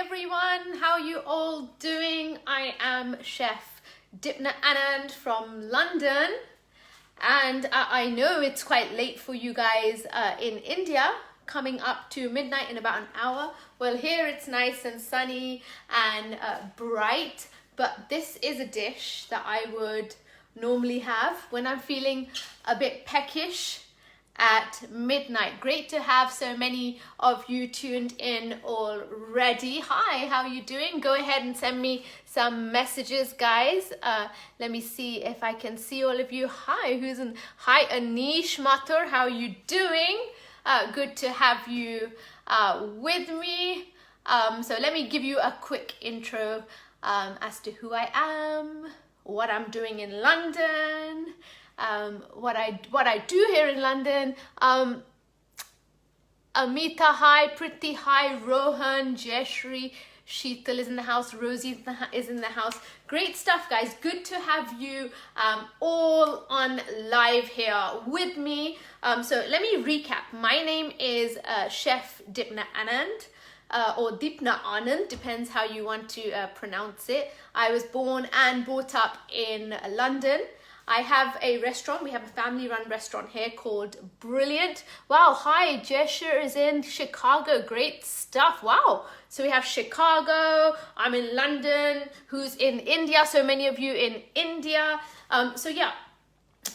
everyone, how you all doing? I am Chef Dipna Anand from London, and I know it's quite late for you guys in India, coming up to midnight in about an hour. Well, here it's nice and sunny and bright, but this is a dish that I would normally have when I'm feeling a bit peckish at midnight. Great to have so many of you tuned in already. Hi, how are you doing? Go ahead and send me some messages, guys. Let me see if I can see all of you. Hi, hi Anish Mathur, how are you doing? Good to have you with me. So let me give you a quick intro as to who I am, what I'm doing in London, what I do here in London. Amita, hi. Priti, hi. Rohan, Jeshri, Sheetal is in the house. Rosie is in the house. Great stuff, guys. Good to have you all on live here with me. So let me recap. My name is Chef Dipna Anand. Or Dipna Anand, depends how you want to pronounce it. I was born and brought up in London. I have a restaurant. We have a family-run restaurant here called Brilliant. Wow, hi, Jesher is in Chicago. Great stuff. Wow. So we have Chicago. I'm in London. Who's in India? So many of you in India. So yeah,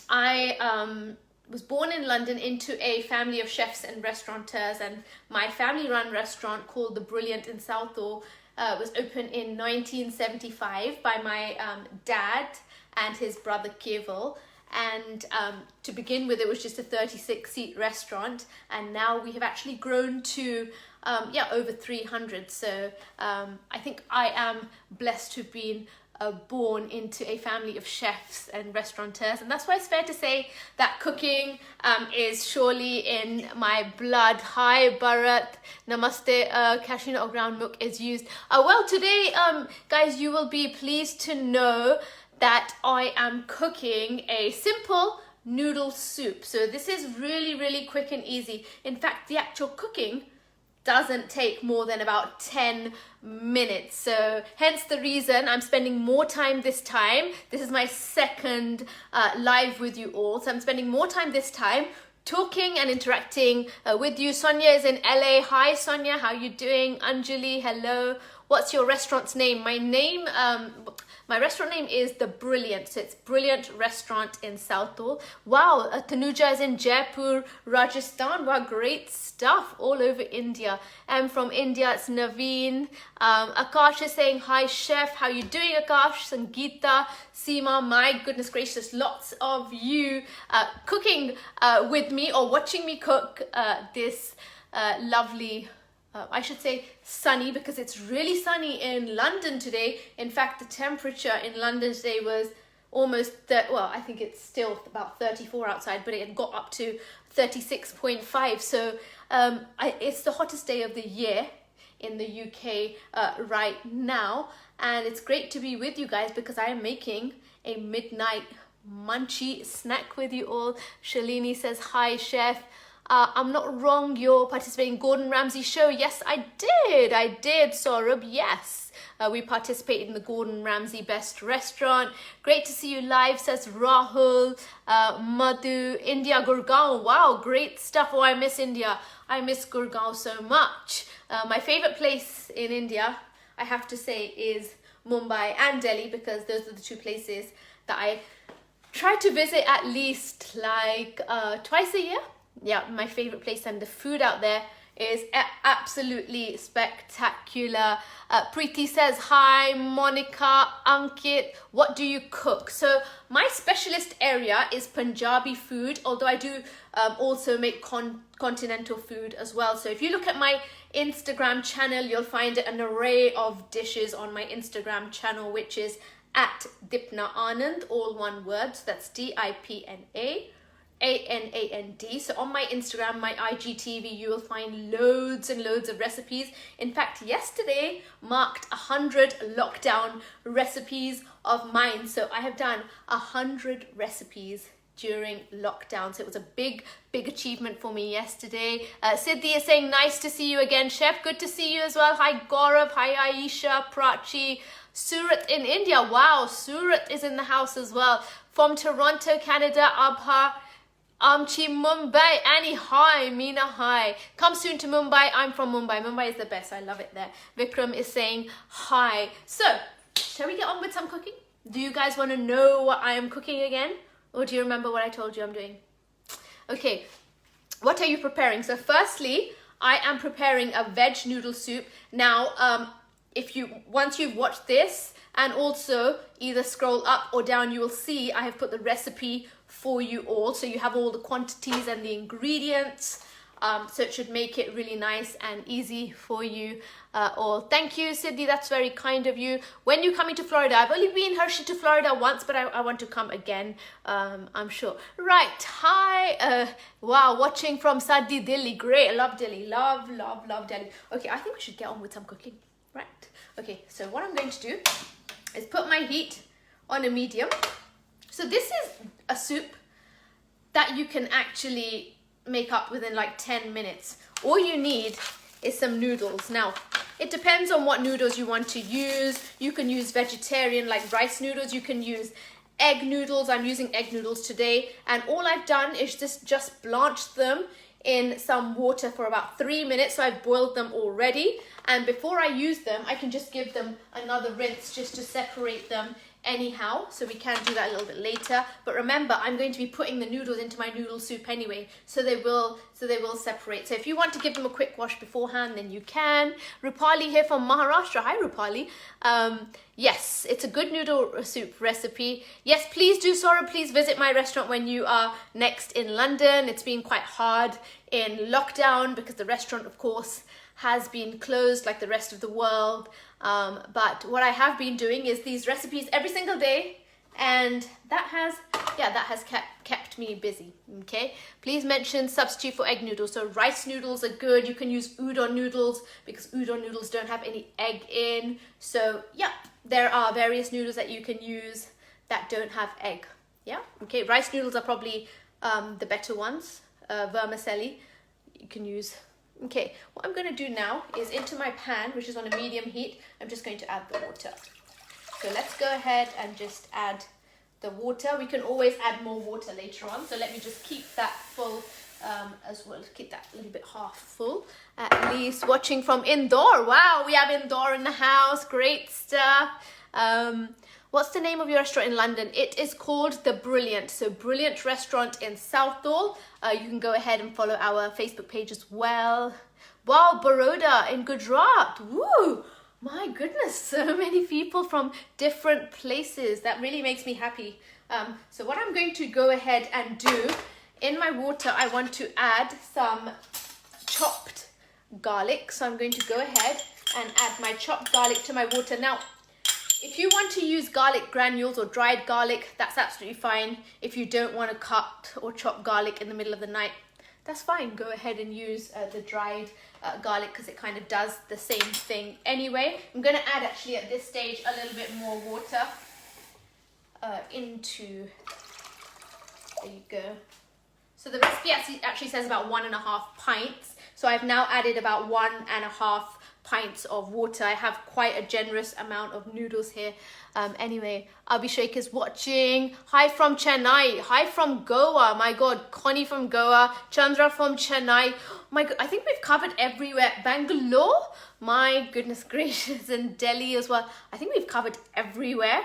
I was born in London into a family of chefs and restaurateurs, and my family-run restaurant called The Brilliant in Southall was opened in 1975 by my dad and his brother Keval. And to begin with, it was just a 36-seat restaurant, and now we have actually grown to over 300. So I think I am blessed to have been born into a family of chefs and restaurateurs, and that's why it's fair to say that cooking is surely in my blood. Hi Bharat, namaste. Cashew nut or ground milk is used. Well, today guys, you will be pleased to know that I am cooking a simple noodle soup. So this is really quick and easy. In fact, the actual cooking doesn't take more than about 10 minutes. So hence the reason I'm spending more time this time. This is my second live with you all. So I'm spending more time this time talking and interacting with you. Sonia is in LA. Hi Sonia, how you doing? Anjali, hello. What's your restaurant's name? My restaurant name is The Brilliant. So it's Brilliant Restaurant in Southall. Wow, Tanuja is in Jaipur, Rajasthan. Wow, great stuff all over India. And from India, it's Naveen. Akash is saying, hi chef, how you doing Akash? Sangeeta, Seema, my goodness gracious, lots of you cooking with me or watching me cook this lovely I should say sunny, because it's really sunny in London today. In fact, the temperature in London today was almost, I think it's still about 34 outside, but it had got up to 36.5. So it's the hottest day of the year in the UK right now. And it's great to be with you guys because I am making a midnight munchy snack with you all. Shalini says, hi chef. I'm not wrong, you're participating in Gordon Ramsay show. Yes, I did, Saurabh, yes. We participated in the Gordon Ramsay Best Restaurant. Great to see you live, says Rahul. Madhu, India, Gurgaon. Wow, great stuff. Oh, I miss India. I miss Gurgaon so much. My favorite place in India, I have to say, is Mumbai and Delhi, because those are the two places that I try to visit at least like twice a year. Yeah, my favorite place, and the food out there is absolutely spectacular. Preeti says, hi Monica, Ankit, what do you cook? So my specialist area is Punjabi food, although I do also make continental food as well. So if you look at my Instagram channel, you'll find an array of dishes on my Instagram channel, which is at Dipna Anand, all one word. So that's DIPNA ANAND. So on my Instagram, my IGTV, you will find loads and loads of recipes. In fact, yesterday marked 100 lockdown recipes of mine. So I have done 100 recipes during lockdown. So it was a big achievement for me yesterday. Siddhi is saying, nice to see you again, Chef. Good to see you as well. Hi, Gaurav. Hi, Aisha, Prachi. Surat in India. Wow, Surat is in the house as well. From Toronto, Canada, Abha. Amchi, Mumbai. Annie, hi. Meena, hi. Come soon to Mumbai. I'm from Mumbai. Mumbai is the best. I love it there. Vikram is saying hi. So, shall we get on with some cooking? Do you guys want to know what I am cooking again? Or do you remember what I told you I'm doing? Okay, what are you preparing? So firstly, I am preparing a veg noodle soup. Now, once you've watched this and also either scroll up or down, you will see I have put the recipe for you all. So you have all the quantities and the ingredients. So it should make it really nice and easy for you all. Thank you, Siddhi. That's very kind of you. When you coming to Florida? I've only been Hershey to Florida once, but I want to come again, I'm sure. Right. Hi. Wow. Watching from Saddi, Delhi. Great. I love Delhi. Love Delhi. Okay. I think we should get on with some cooking. Right. Okay. So what I'm going to do is put my heat on a medium. So this is a soup that you can actually make up within like 10 minutes. All you need is some noodles. Now, it depends on what noodles you want to use. You can use vegetarian like rice noodles. You can use egg noodles. I'm using egg noodles today. And all I've done is just blanched them in some water for about 3 minutes. So I've boiled them already. And before I use them, I can just give them another rinse just to separate them anyhow, so we can do that a little bit later. But remember, I'm going to be putting the noodles into my noodle soup anyway, so they will separate. So if you want to give them a quick wash beforehand, then you can. Rupali here from Maharashtra. Hi, Rupali. Yes, it's a good noodle soup recipe. Yes, please do, Sora. Please visit my restaurant when you are next in London. It's been quite hard in lockdown because the restaurant, of course, has been closed like the rest of the world. But what I have been doing is these recipes every single day, and that has kept me busy. Okay, please mention substitute for egg noodles. So rice noodles are good. You can use udon noodles because udon noodles don't have any egg in. So yeah, there are various noodles that you can use that don't have egg. Yeah, okay, rice noodles are probably the better ones. Vermicelli you can use. Okay, what I'm going to do now is into my pan, which is on a medium heat, I'm just going to add the water. So let's go ahead and just add the water. We can always add more water later on. So let me just keep that full as well. Keep that a little bit half full. At least watching from Indore. Wow, we have Indore in the house. Great stuff. What's the name of your restaurant in London? It is called The Brilliant. So Brilliant Restaurant in Southall. You can go ahead and follow our Facebook page as well. Wow, Baroda in Gujarat. Woo! My goodness, so many people from different places. That really makes me happy. So what I'm going to go ahead and do, in my water, I want to add some chopped garlic. So I'm going to go ahead and add my chopped garlic to my water. Now, if you want to use garlic granules or dried garlic, that's absolutely fine. If you don't want to cut or chop garlic in the middle of the night, that's fine. Go ahead and use the dried garlic because it kind of does the same thing anyway. I'm going to add actually at this stage a little bit more water into, there you go. So the recipe actually says about 1.5 pints. So I've now added about 1.5 pints of water. I have quite a generous amount of noodles here. Anyway, Abhishek is watching. Hi from Chennai. Hi from Goa. My God, Connie from Goa. Chandra from Chennai. My God, I think we've covered everywhere. Bangalore. My goodness gracious. And Delhi as well. I think we've covered everywhere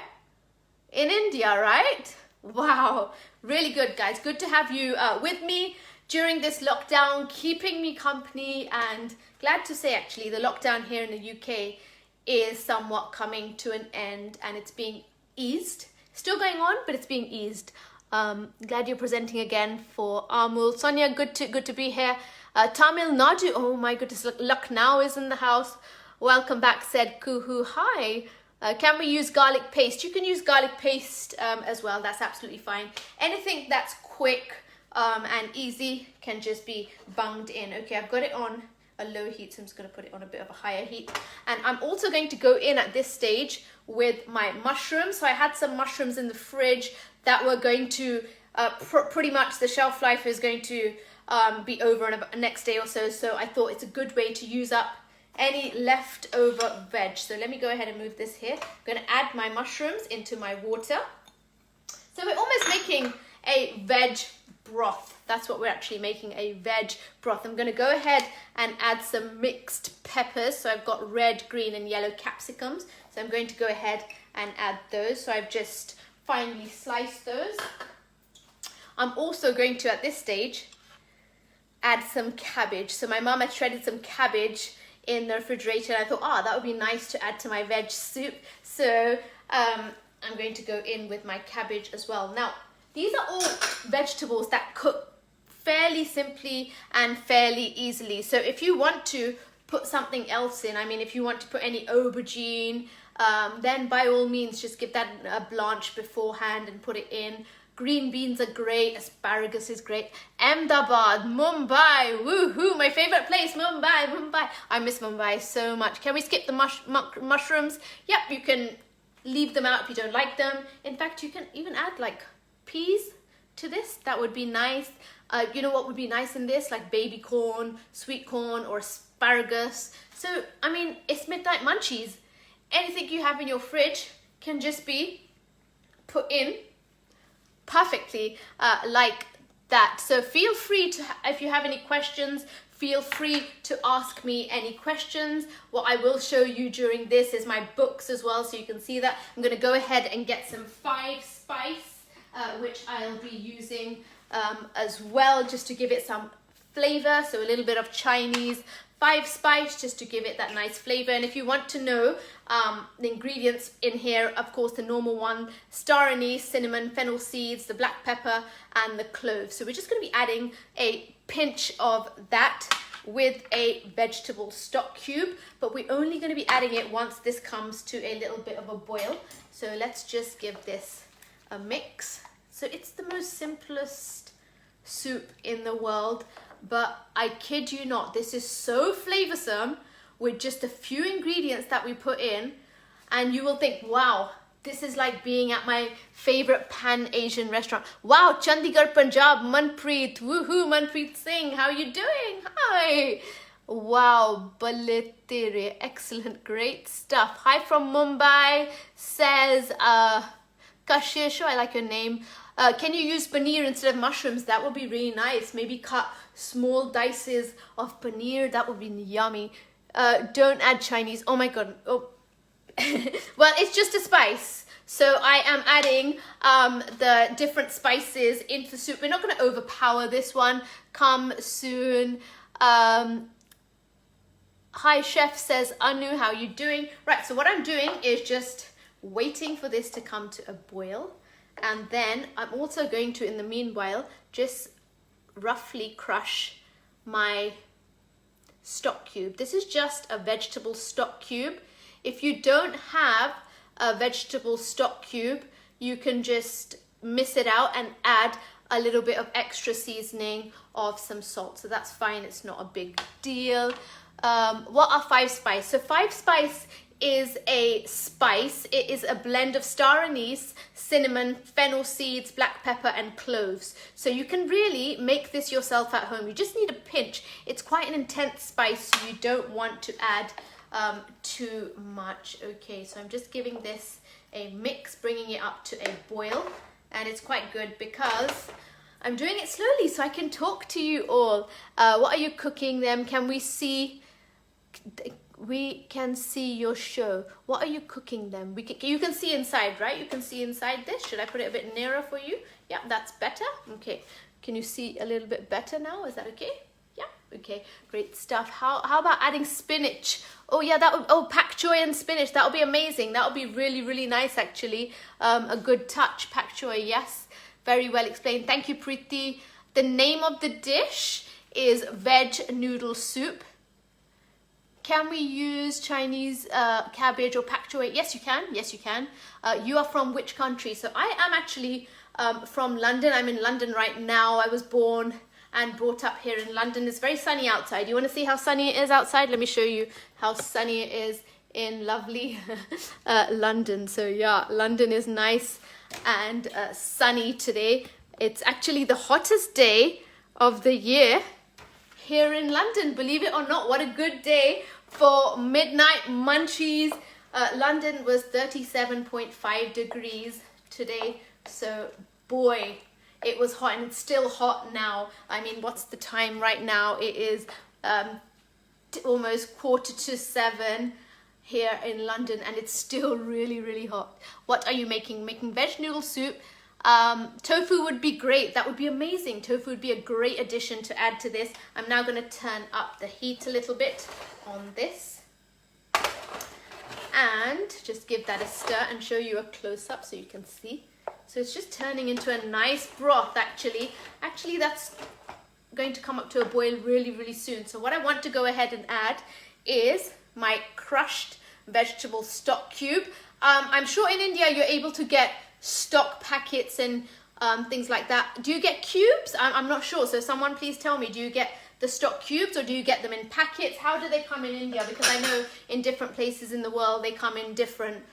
in India, right? Wow. Really good, guys. Good to have you with me during this lockdown, keeping me company, and glad to say actually the lockdown here in the UK is somewhat coming to an end and it's being eased. Still going on, but it's being eased. Glad you're presenting again for Amul. Sonia, good to be here. Tamil Nadu, oh my goodness, Lucknow is in the house. Welcome back, said Kuhu. Hi. Can we use garlic paste? You can use garlic paste as well. That's absolutely fine. Anything that's quick and easy can just be bunged in. Okay, I've got it on a low heat, so I'm just going to put it on a bit of a higher heat. And I'm also going to go in at this stage with my mushrooms. So I had some mushrooms in the fridge that were going to pretty much the shelf life is going to be over in the next day or so. So I thought it's a good way to use up any leftover veg. So let me go ahead and move this here. I'm going to add my mushrooms into my water. So we're almost making a veg broth. That's what we're actually making, a veg broth. I'm going to go ahead and add some mixed peppers. So I've got red, green and yellow capsicums. So I'm going to go ahead and add those. So I've just finely sliced those. I'm also going to, at this stage, add some cabbage. So my mum had shredded some cabbage in the refrigerator, and I thought, that would be nice to add to my veg soup. So I'm going to go in with my cabbage as well. Now, these are all vegetables that cook fairly simply and fairly easily. So if you want to put something else in, I mean, if you want to put any aubergine, then by all means, just give that a blanch beforehand and put it in. Green beans are great, asparagus is great. Ahmedabad, Mumbai, woohoo, my favorite place, Mumbai. I miss Mumbai so much. Can we skip the mushrooms? Yep, you can leave them out if you don't like them. In fact, you can even add like peas to this. That would be nice. You know what would be nice in this? Like baby corn, sweet corn, or asparagus. So, I mean, it's midnight munchies. Anything you have in your fridge can just be put in perfectly like that. So feel free to, if you have any questions, feel free to ask me any questions. What I will show you during this is my books as well, so you can see that. I'm going to go ahead and get some 5 spice, which I'll be using as well, just to give it some flavor. So a little bit of Chinese 5 spice, just to give it that nice flavor. And if you want to know the ingredients in here, of course, the normal one: star anise, cinnamon, fennel seeds, the black pepper, and the cloves. So we're just going to be adding a pinch of that with a vegetable stock cube, but we're only going to be adding it once this comes to a little bit of a boil. So let's just give this a mix. So it's the most simplest soup in the world, but I kid you not, this is so flavoursome with just a few ingredients that we put in, and you will think, wow, this is like being at my favourite Pan-Asian restaurant. Wow, Chandigarh, Punjab, Manpreet, woohoo, Manpreet Singh, how are you doing? Hi. Wow, Bale Tere, excellent, great stuff. Hi from Mumbai, says Kashish, I like your name. Can you use paneer instead of mushrooms? That would be really nice. Maybe cut small dices of paneer. That would be yummy. Don't add Chinese. Oh my god. Oh. Well, it's just a spice. So I am adding the different spices into the soup. We're not going to overpower this one. Come soon. Hi, chef, says Anu. How are you doing? Right, so what I'm doing is just waiting for this to come to a boil. And then I'm also going to, in the meanwhile, just roughly crush my stock cube. This is just a vegetable stock cube. If you don't have a vegetable stock cube, you can just miss it out and add a little bit of extra seasoning of some salt. So that's fine, it's not a big deal. What are 5 spice? So 5 spice is a spice. It is a blend of star anise, cinnamon, fennel seeds, black pepper and cloves. So you can really make this yourself at home. You just need a pinch. It's quite an intense spice, so you don't want to add too much. Okay, so I'm just giving this a mix, bringing it up to a boil, and it's quite good because I'm doing it slowly so I can talk to you all. What are you cooking them? Can we see? We can see your show. What are you cooking them? You can see inside, right? You can see inside this. Should I put it a bit nearer for you? Yeah, that's better. Okay. Can you see a little bit better now? Is that okay? Yeah. Okay. Great stuff. How about adding spinach? Oh yeah, pak choy and spinach. That would be amazing. That would be really, really nice actually. A good touch. Pak choy, yes. Very well explained. Thank you, Preeti. The name of the dish is Veg Noodle Soup. Can we use Chinese cabbage or pak choy? Yes, you can. Yes, you can. You are from which country? So I am actually from London. I'm in London right now. I was born and brought up here in London. It's very sunny outside. You want to see how sunny it is outside? Let me show you how sunny it is in lovely London. So yeah, London is nice and sunny today. It's actually the hottest day of the year here in London, believe it or not. What a good day for midnight munchies. London was 37.5 degrees today, so boy, it was hot, and it's still hot now. I mean, what's the time right now? It is almost 6:45 here in London, and it's still really hot. What are you making? Making veg noodle soup. Tofu would be great. That would be amazing. Tofu would be a great addition to add to this. I'm now going to turn up the heat a little bit on this and just give that a stir and show you a close-up so you can see. So it's just turning into a nice broth actually. Actually, that's going to come up to a boil really soon. So what I want to go ahead and add is my crushed vegetable stock cube. I'm sure in India you're able to get stock packets and things like that. Do you get cubes? I'm not sure, so someone please tell me, do you get the stock cubes or do you get them in packets? How do they come in India? Because I know in different places in the world they come in different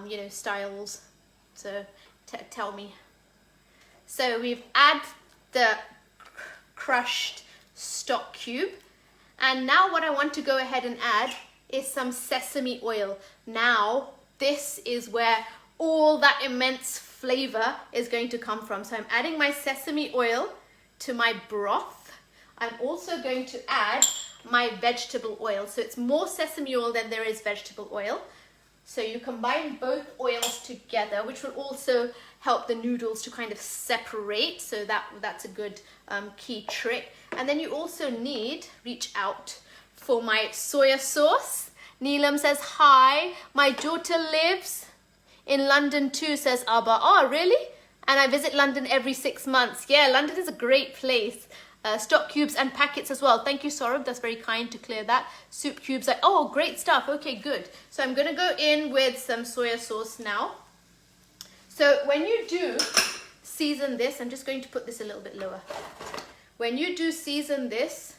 you know, styles, so tell me. So we've added the crushed stock cube, and now what I want to go ahead and add is some sesame oil. Now this is where all that immense flavor is going to come from. So I'm adding my sesame oil to my broth. I'm also going to add my vegetable oil. So it's more sesame oil than there is vegetable oil. So you combine both oils together, which will also help the noodles to kind of separate. So that's a good key trick. And then you also need, reach out for my soya sauce. Neelam says, hi, my daughter lives in London too, says Abba. Oh, really? And I visit London every 6 months. Yeah, London is a great place. Stock cubes and packets as well. Thank you, Saurabh. That's very kind to clear that. Soup cubes. Oh, great stuff. Okay, good. So I'm going to go in with some soya sauce now. So when you do season this, I'm just going to put this a little bit lower. When you do season this,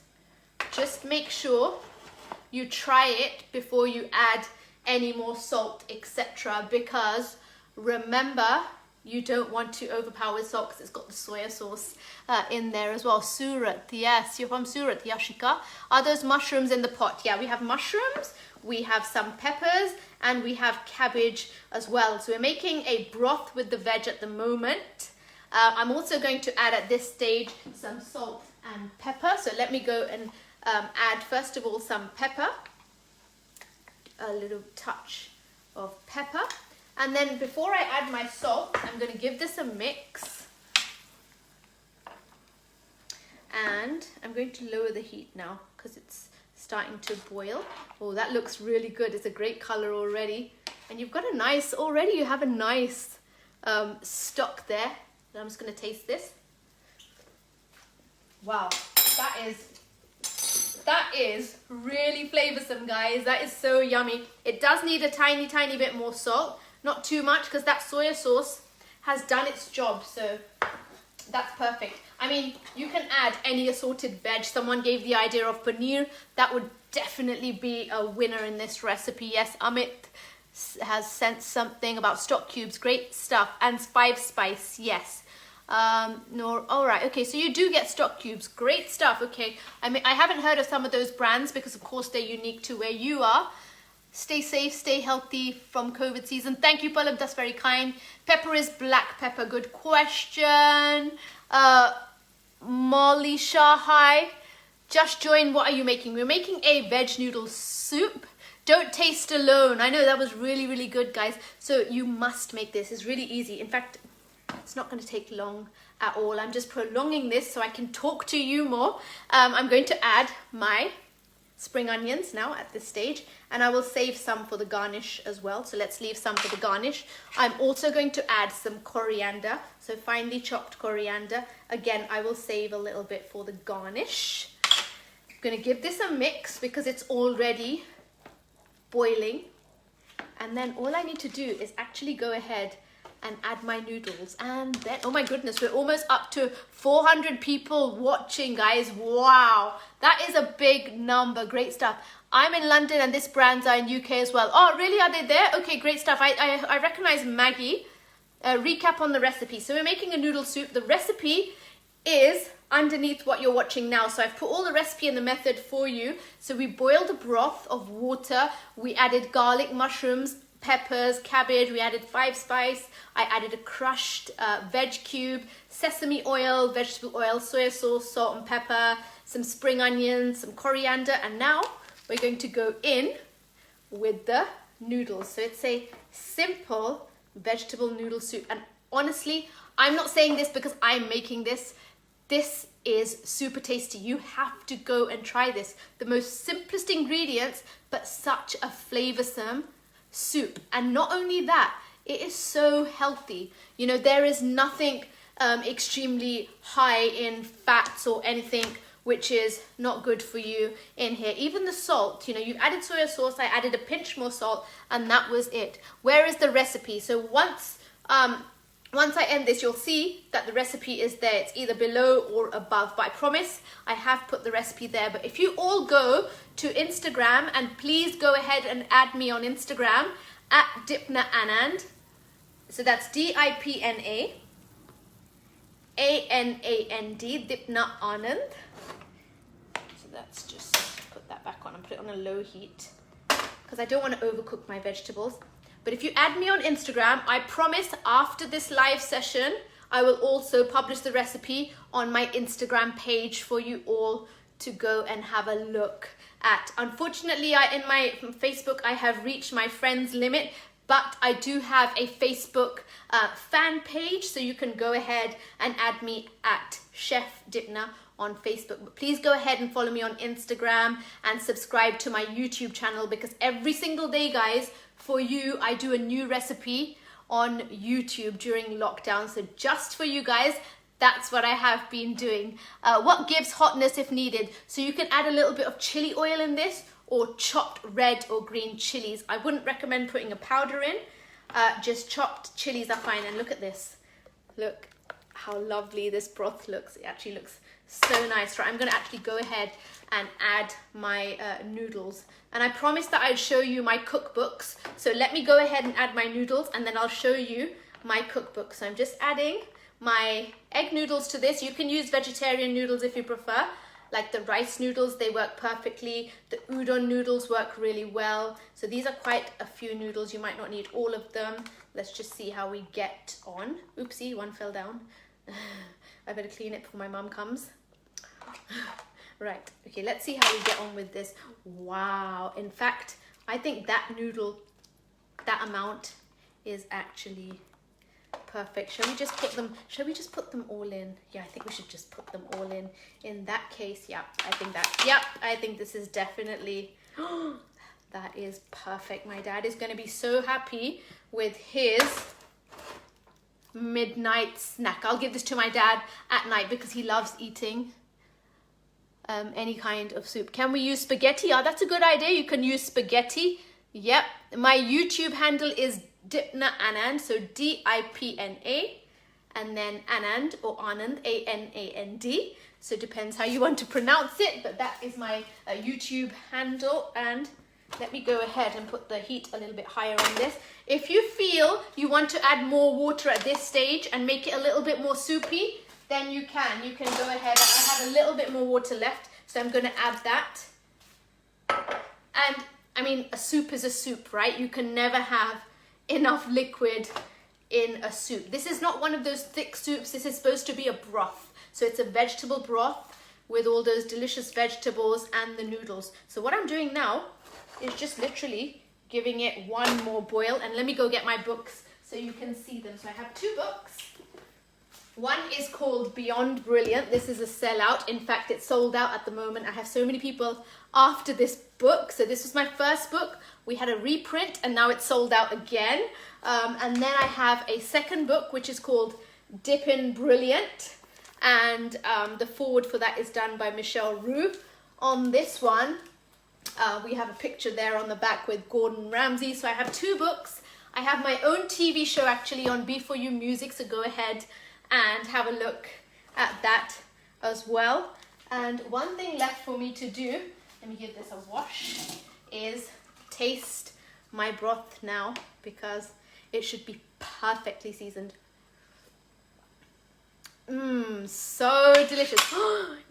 just make sure you try it before you add any more salt, etc. Because remember, you don't want to overpower salt because it's got the soya sauce in there as well. Surat, yes, you're from Surat, Yashika. Are those mushrooms in the pot? Yeah, we have mushrooms, we have some peppers, and we have cabbage as well. So we're making a broth with the veg at the moment. I'm also going to add at this stage some salt and pepper. So let me go and add first of all some pepper, a little touch of pepper. And then before I add my salt, I'm going to give this a mix. And I'm going to lower the heat now because it's starting to boil. Oh, that looks really good. It's a great color already. And you've got a nice, already you have a nice stock there. And I'm just going to taste this. Wow, that is really flavorsome, guys. That is so yummy. It does need a tiny bit more salt. Not too much because that soya sauce has done its job, so that's perfect. I mean, you can add any assorted veg. Someone gave the idea of paneer. That would definitely be a winner in this recipe. Yes, Amit has sent something about stock cubes. Great stuff. And 5 spice, yes. No, all right, okay, so you do get stock cubes. Great stuff, okay. I mean, I haven't heard of some of those brands because, of course, they're unique to where you are. Stay safe, stay healthy from COVID season. Thank you, Palab, that's very kind. Pepper is black pepper, good question. Molly Shah, hi. Just join, what are you making? We're making a veg noodle soup. Don't taste alone. I know that was really good, guys. So you must make this, it's really easy. In fact, it's not going to take long at all. I'm just prolonging this so I can talk to you more. I'm going to add my spring onions now at this stage, and I will save some for the garnish as well. So let's leave some for the garnish. I'm also going to add some coriander, so finely chopped coriander. Again, I will save a little bit for the garnish. I'm going to give this a mix because it's already boiling. And then all I need to do is actually go ahead and add my noodles, and then, oh my goodness, we're almost up to 400 people watching, guys. Wow, that is a big number. Great stuff. I'm in London and this brands are in UK as well. Oh really, are they there? Okay, great stuff. I recognize Maggie. recap on the recipe. So we're making a noodle soup. The recipe is underneath what you're watching now. So I've put all the recipe and the method for you. So we boiled a broth of water. We added garlic, mushrooms, peppers, cabbage. We added 5 spice. I added a crushed veg cube, sesame oil, vegetable oil, soy sauce, salt and pepper, some spring onions, some coriander. And now we're going to go in with the noodles. So it's a simple vegetable noodle soup. And honestly, I'm not saying this because I'm making this. This is super tasty. You have to go and try this. The most simplest ingredients, but such a flavorsome soup. And not only that, it is so healthy. You know, there is nothing extremely high in fats or anything which is not good for you in here. Even the salt, you know, you've added soy sauce, I added a pinch more salt, and that was it. Where is the recipe? So once I end this, you'll see that the recipe is there. It's either below or above, but I promise I have put the recipe there. But if you all go to Instagram, and please go ahead and add me on Instagram at Dipna Anand. So that's Dipna Anand, Dipna Anand. So let's just put that back on and put it on a low heat because I don't want to overcook my vegetables. But if you add me on Instagram, I promise after this live session, I will also publish the recipe on my Instagram page for you all to go and have a look at. Unfortunately, in my Facebook, I have reached my friends limit, but I do have a Facebook fan page, so you can go ahead and add me at Chef Dipna on Facebook. But please go ahead and follow me on Instagram and subscribe to my YouTube channel, because every single day, guys, for you, I do a new recipe on YouTube during lockdown. So just for you guys, that's what I have been doing. What gives hotness if needed? So you can add a little bit of chili oil in this, or chopped red or green chilies. I wouldn't recommend putting a powder in. Just chopped chilies are fine. And look at this. Look how lovely this broth looks. It actually looks so nice. Right, I'm going to actually go ahead and add my noodles. And I promised that I'd show you my cookbooks. So let me go ahead and add my noodles, and then I'll show you my cookbook. So I'm just adding my egg noodles to this. You can use vegetarian noodles if you prefer. Like the rice noodles, they work perfectly. The udon noodles work really well. So these are quite a few noodles. You might not need all of them. Let's just see how we get on. Oopsie, one fell down. I better clean it before my mum comes. Right, okay, let's see how we get on with this. Wow, in fact, I think that noodle, that amount is actually perfect. Shall we just put them all in? Yeah, I think we should just put them all in. In that case, yeah, I think this is definitely, that is perfect. My dad is going to be so happy with his midnight snack. I'll give this to my dad at night because he loves eating any kind of soup. Can we use spaghetti? Oh, that's a good idea. You can use spaghetti. Yep. My YouTube handle is Dipna Anand, so D-I-P-N-A, and then Anand or Anand, A-N-A-N-D. So it depends how you want to pronounce it, but that is my YouTube handle. And let me go ahead and put the heat a little bit higher on this. If you feel you want to add more water at this stage and make it a little bit more soupy, then you can. You can go ahead. I have a little bit more water left, so I'm going to add that. And I mean, a soup is a soup, right? You can never have enough liquid in a soup. This is not one of those thick soups. This is supposed to be a broth. So it's a vegetable broth with all those delicious vegetables and the noodles. So what I'm doing now is just literally giving it one more boil. And let me go get my books so you can see them. So I have 2 books. One is called Beyond Brilliant. This is a sellout. In fact, it's sold out at the moment. I have so many people after this book. So this was my first book. We had a reprint and now it's sold out again. And then I have a second book, which is called Dippin' Brilliant. And the foreword for that is done by Michelle Roux. On this one, we have a picture there on the back with Gordon Ramsay. So I have 2 books. I have my own TV show actually on B4U Music. So go ahead and have a look at that as well. And one thing left for me to do, let me give this a wash, is taste my broth now, because it should be perfectly seasoned. So delicious.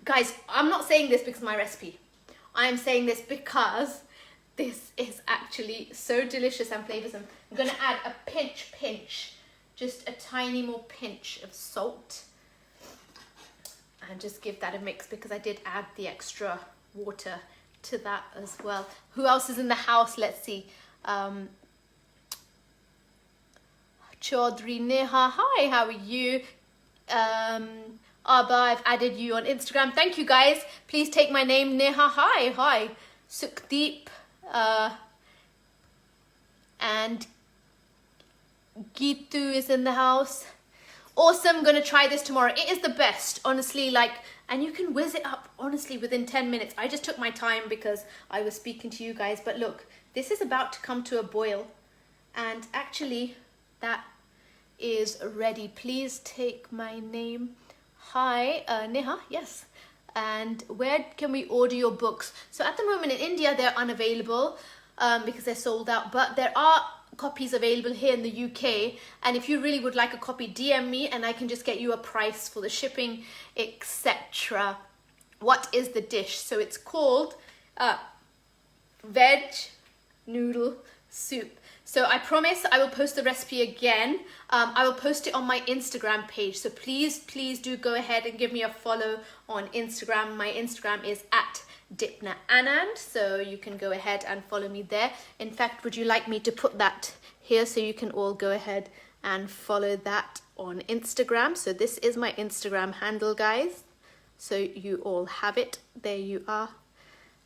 Guys, I'm not saying this because of my recipe. I am saying this because this is actually so delicious and flavorsome. I'm going to add a pinch, just a tiny more pinch of salt. And just give that a mix because I did add the extra water to that as well. Who else is in the house? Let's see. Chaudhry Neha, hi, how are you? Abba, I've added you on Instagram. Thank you guys. Please take my name, Neha. Hi. Sukhdeep and Geetu is in the house. Awesome, gonna try this tomorrow. It is the best, honestly, like, and you can whiz it up, honestly, within 10 minutes. I just took my time because I was speaking to you guys, but look, this is about to come to a boil, and actually, that is ready. Please take my name. Hi, Neha, yes. And where can we order your books? So at the moment in India, they're unavailable because they're sold out, but there are copies available here in the UK, and if you really would like a copy, DM me and I can just get you a price for the shipping, etc. What is the dish? So it's called Veg Noodle Soup. So I promise I will post the recipe again. I will post it on my Instagram page, so please do go ahead and give me a follow on Instagram. My Instagram is at Dipna Anand, so you can go ahead and follow me there. In fact, would you like me to put that here so you can all go ahead and follow that on Instagram? So this is my Instagram handle, guys, so you all have it. There you are,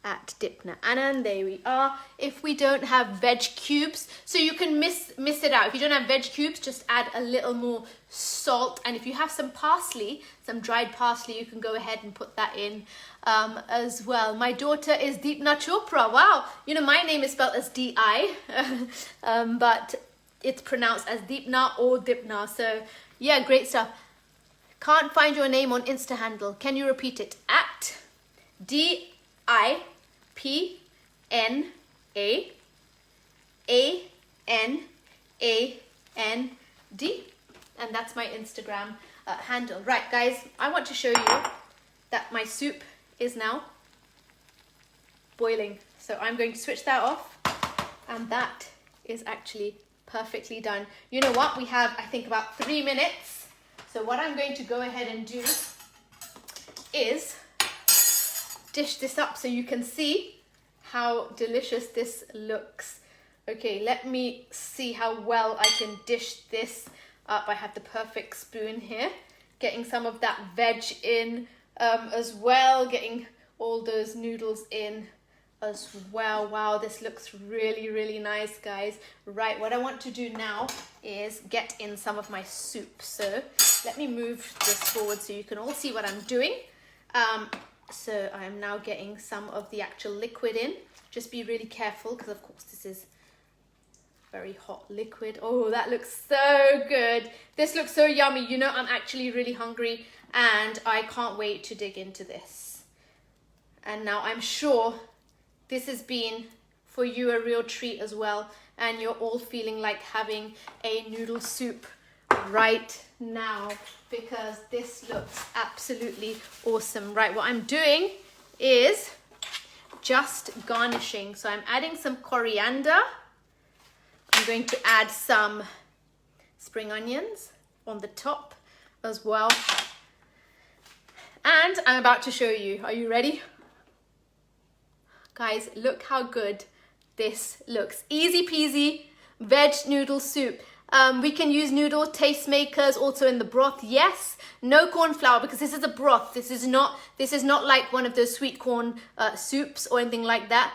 at Dipna Anand. There we are. If we don't have veg cubes, so you can miss it out. If you don't have veg cubes, just add a little more salt, and if you have some parsley, some dried parsley, you can go ahead and put that in as well. My daughter is Dipna Chopra. Wow, you know, my name is spelled as D-I but it's pronounced as Dipna or Dipna. So yeah, great stuff. Can't find your name on Insta handle. Can you repeat it? At DIPNAANAND, and that's my Instagram handle. Right, guys, I want to show you that my soup is now boiling. So I'm going to switch that off, and that is actually perfectly done. You know what? We have, I think, about 3 minutes. So what I'm going to go ahead and do is dish this up so you can see how delicious this looks. Okay, let me see how well I can dish this up. I have the perfect spoon here, getting some of that veg in as well, getting all those noodles in as well. Wow, this looks really nice, guys. Right, what I want to do now is get in some of my soup. So let me move this forward so you can all see what I'm doing. So I am now getting some of the actual liquid in. Just be really careful because of course this is very hot liquid. Oh, that looks so good. This looks so yummy. You know, I'm actually really hungry and I can't wait to dig into this. And now I'm sure this has been for you a real treat as well, and you're all feeling like having a noodle soup right now because this looks absolutely awesome. Right, what I'm doing is just garnishing. So I'm adding some coriander. I'm going to add some spring onions on the top as well. And I'm about to show you. Are you ready? Guys, look how good this looks. Easy peasy veg noodle soup. We can use noodle tastemakers also in the broth. Yes, no corn flour because this is a broth. This is not like one of those sweet corn soups or anything like that.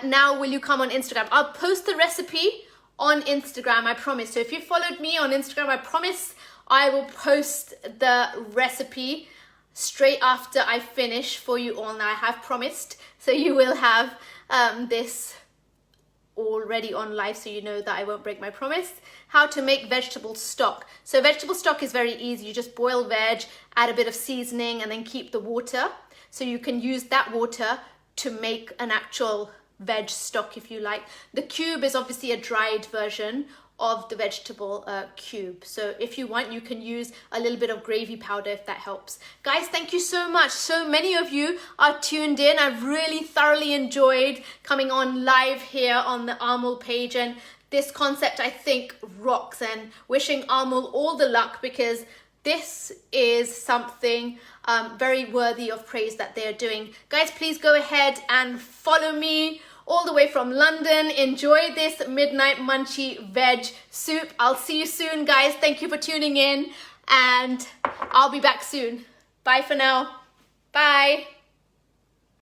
Now will you come on Instagram? I'll post the recipe on Instagram, I promise. So if you followed me on Instagram, I promise I will post the recipe straight after I finish for you all. Now I have promised, so you will have this already on live, so you know that I won't break my promise. How to make vegetable stock. So vegetable stock is very easy. You just boil veg, add a bit of seasoning, and then keep the water. So you can use that water to make an actual veg stock if you like. The cube is obviously a dried version of the vegetable cube. So if you want, you can use a little bit of gravy powder if that helps. Guys, thank you so much. So many of you are tuned in. I've really thoroughly enjoyed coming on live here on the Amul page, and this concept I think rocks, and wishing Amul all the luck, because this is something very worthy of praise that they're doing. Guys, please go ahead and follow me all the way from London. Enjoy this midnight munchy veg soup. I'll see you soon, guys. Thank you for tuning in, and I'll be back soon. Bye for now. Bye.